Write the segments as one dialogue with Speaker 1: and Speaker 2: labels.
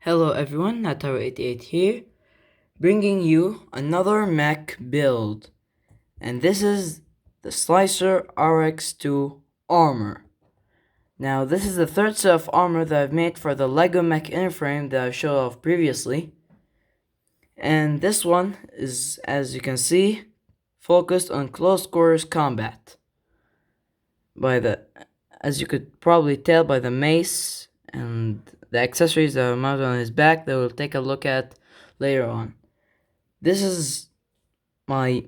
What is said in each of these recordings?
Speaker 1: Hello everyone, Nataro88 here, bringing you another mech build, and this is the Slicer RX-2 Armour. Now this is the third set of armor that I've made for the LEGO Mech inner frame that I showed off previously, and this one is, as you can see, focused on close quarters combat. As you could probably tell by the mace and the accessories that are mounted on his back that we'll take a look at later on. This is my...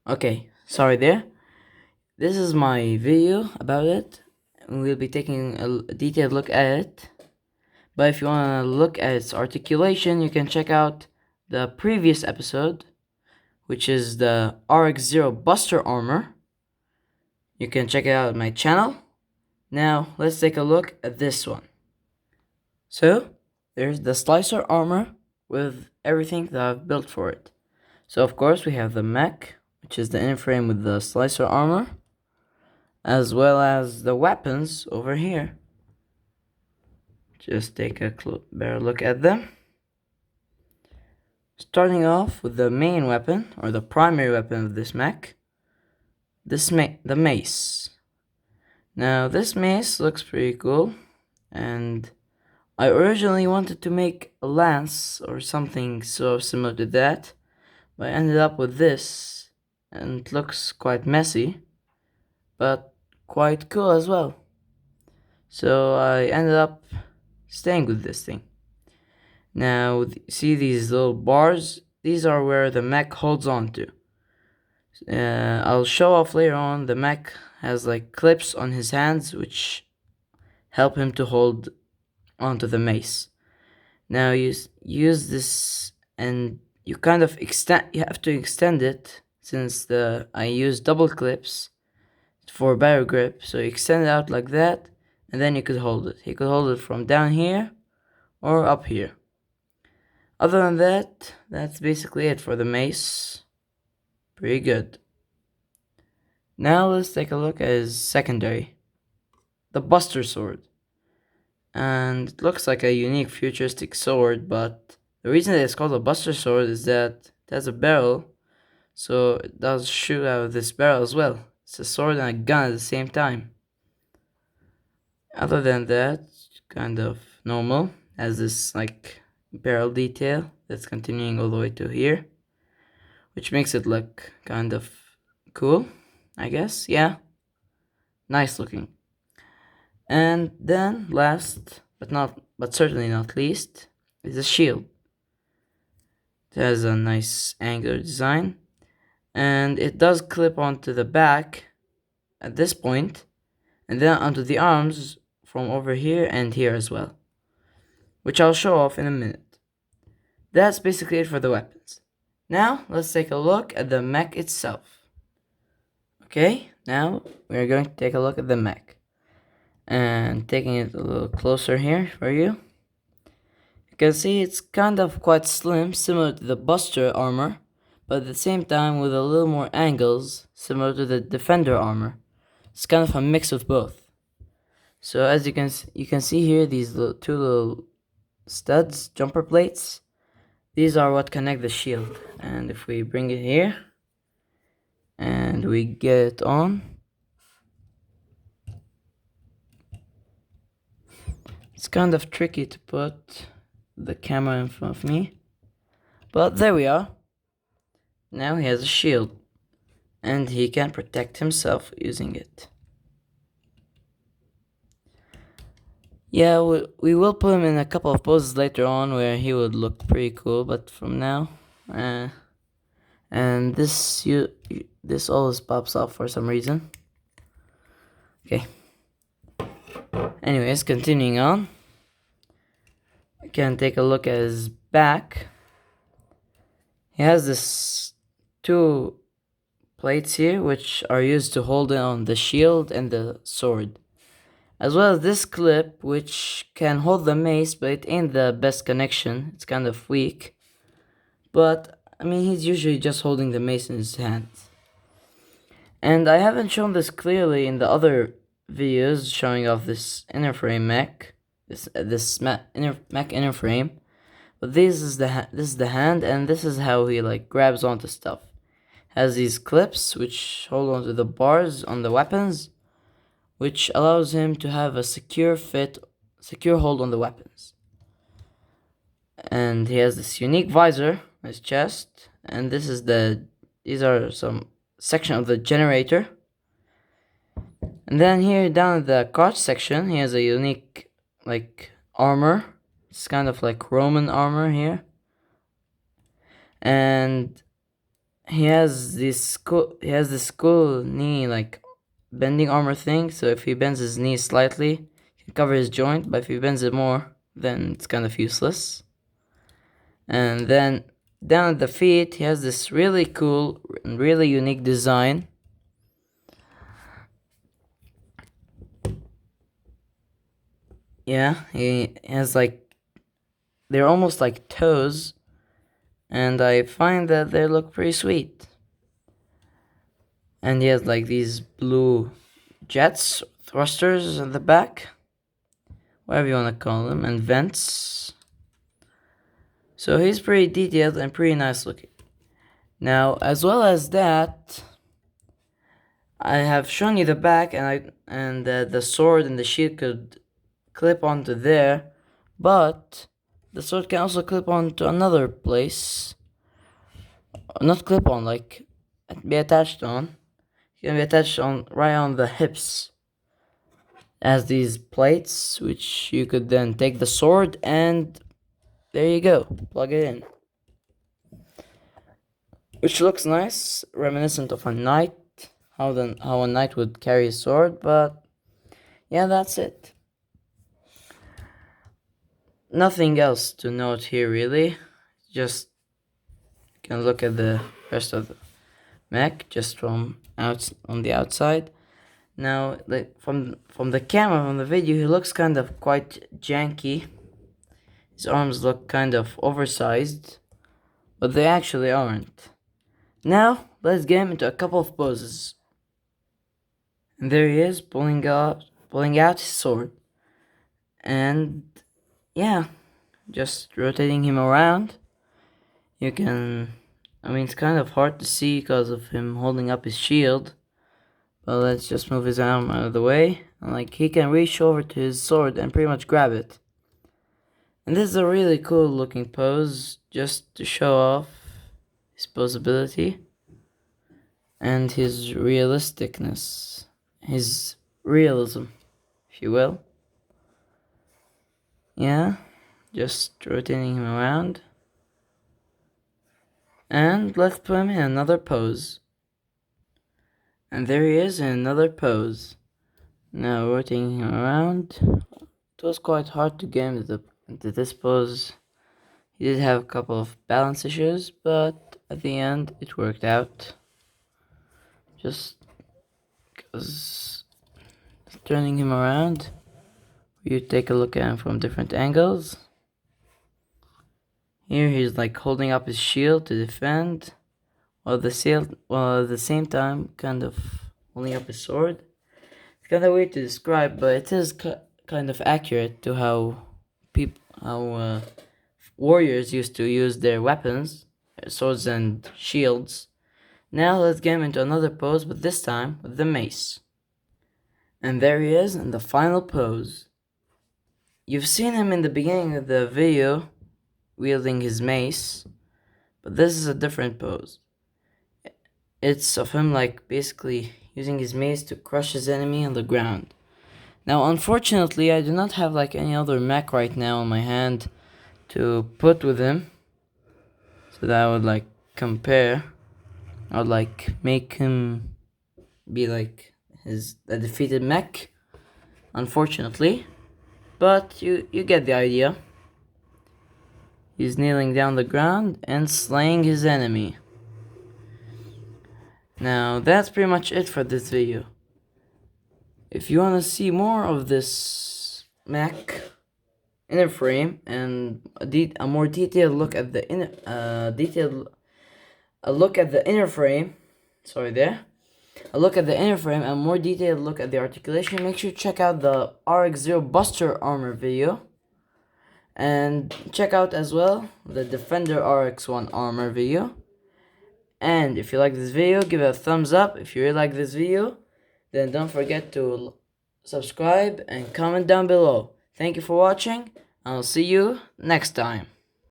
Speaker 1: Okay, sorry there. This is my video about it, and we'll be taking a detailed look at it. But if you want to look at its articulation, you can check out the previous episode, which is the RX-0 Buster Armor. You can check it out on my channel. Now, let's take a look at this one. So, there's the Slicer Armor with everything that I've built for it. So, of course, we have the Mech, which is the inner frame with the Slicer Armor, as well as the weapons over here. Just take a better look at them. Starting off with the main weapon, or the primary weapon of this mech, the mace. Now, this mace looks pretty cool, and I originally wanted to make a lance or something so similar to that, but I ended up with this, and it looks quite messy, but quite cool as well. So I ended up staying with this thing. Now, see these little bars? These are where the mech holds on to. I'll show off later on. The mech has like clips on his hands which help him to hold onto the mace. Now you use this, and you kind of you have to extend it, since I use double clips for better grip. So you extend it out like that, and then you could hold it. He could hold it from down here or up here. Other than that, that's basically it for the mace. Pretty good. Now let's take a look at his secondary, the Buster Sword. And it looks like a unique futuristic sword, but the reason that it's called a Buster Sword is that it has a barrel, so it does shoot out of this barrel as well. It's a sword and a gun at the same time. Other than that, kind of normal. Has this like barrel detail that's continuing all the way to here, which makes it look kind of cool, I guess. Yeah, nice looking. And then last but certainly not least is a shield. It has a nice angular design, and it does clip onto the back at this point, and then onto the arms from over here and here as well, which I'll show off in a minute. That's basically it for the weapons. Now let's take a look at the mech itself. Okay, now we're going to take a look at the mech, and taking it a little closer here for you. You can see it's kind of quite slim, similar to the Buster armor, but at the same time with a little more angles, similar to the Defender armor. It's kind of a mix of both. So as you can see here, these two little studs, jumper plates, these are what connect the shield. And if we bring it here and we get it on, it's kind of tricky to put the camera in front of me, but there we are. Now he has a shield, and he can protect himself using it. Yeah, we will put him in a couple of poses later on where he would look pretty cool, but from now, and this always pops up for some reason. Okay. Anyways, continuing on, we can take a look at his back. He has this two plates here which are used to hold on the shield and the sword, as well as this clip which can hold the mace, but it ain't the best connection. It's kind of weak, but I mean, he's usually just holding the mace in his hands. And I haven't shown this clearly in the other videos showing off this inner frame mech. this Mech inner frame. But this is the hand, and this is how he like grabs onto stuff. Has these clips which hold onto the bars on the weapons, which allows him to have a secure hold on the weapons. And he has this unique visor on his chest, and these are some section of the generator. And then here down at the crotch section, he has a unique like armor. It's kind of like Roman armor here. And he has this cool knee like bending armor thing. So if he bends his knee slightly, he can cover his joint, but if he bends it more, then it's kind of useless. And then down at the feet, he has this really cool and really unique design. Yeah, he has like, they're almost like toes, and I find that they look pretty sweet. And he has like these blue jets, thrusters in the back, whatever you want to call them, and vents. So he's pretty detailed and pretty nice looking. Now, as well as that, I have shown you the back, and the sword and the shield could clip onto there, but the sword can also clip onto another place. Not clip on, like be attached on. It can be attached on right on the hips. As these plates, which you could then take the sword and there you go, plug it in. Which looks nice, reminiscent of a knight, how a knight would carry a sword, but yeah, that's it. Nothing else to note here really. Just you can look at the rest of the mech just from on the outside. Now, like from the camera, from the video, he looks kind of quite janky. His arms look kind of oversized, but they actually aren't. Now, let's get him into a couple of poses. And there he is, pulling out his sword. And yeah, just rotating him around. You can, it's kind of hard to see because of him holding up his shield. But let's just move his arm out of the way. And like, he can reach over to his sword and pretty much grab it. And this is a really cool looking pose, just to show off his posability and his realisticness, his realism, if you will. Yeah, just rotating him around. And let's put him in another pose. And there he is in another pose. Now rotating him around. It was quite hard to get him into this pose. He did have a couple of balance issues, but at the end it worked out. Just because turning him around, you take a look at him from different angles. Here he's like holding up his shield to defend, while at the same time kind of holding up his sword. It's kind of weird to describe, but it is kind of accurate to how warriors used to use their weapons, swords and shields. Now let's get him into another pose, but this time with the mace. And there he is in the final pose. You've seen him in the beginning of the video wielding his mace, but this is a different pose. It's of him like basically using his mace to crush his enemy on the ground. Now unfortunately I do not have like any other mech right now on my hand to put with him, so that I would like compare. I would like make him be like a defeated mech, unfortunately, but you get the idea. He's kneeling down the ground and slaying his enemy. Now that's pretty much it for this video. If you want to see more of this mech inner frame and a more detailed look at the inner frame, sorry there, a look at the inner frame, and a more detailed look at the articulation, make sure to check out the RX-0 Buster Armor video. And check out as well the Defender RX-1 Armor video. And if you like this video, give it a thumbs up. If you really like this video, then don't forget to subscribe and comment down below. Thank you for watching, and I'll see you next time.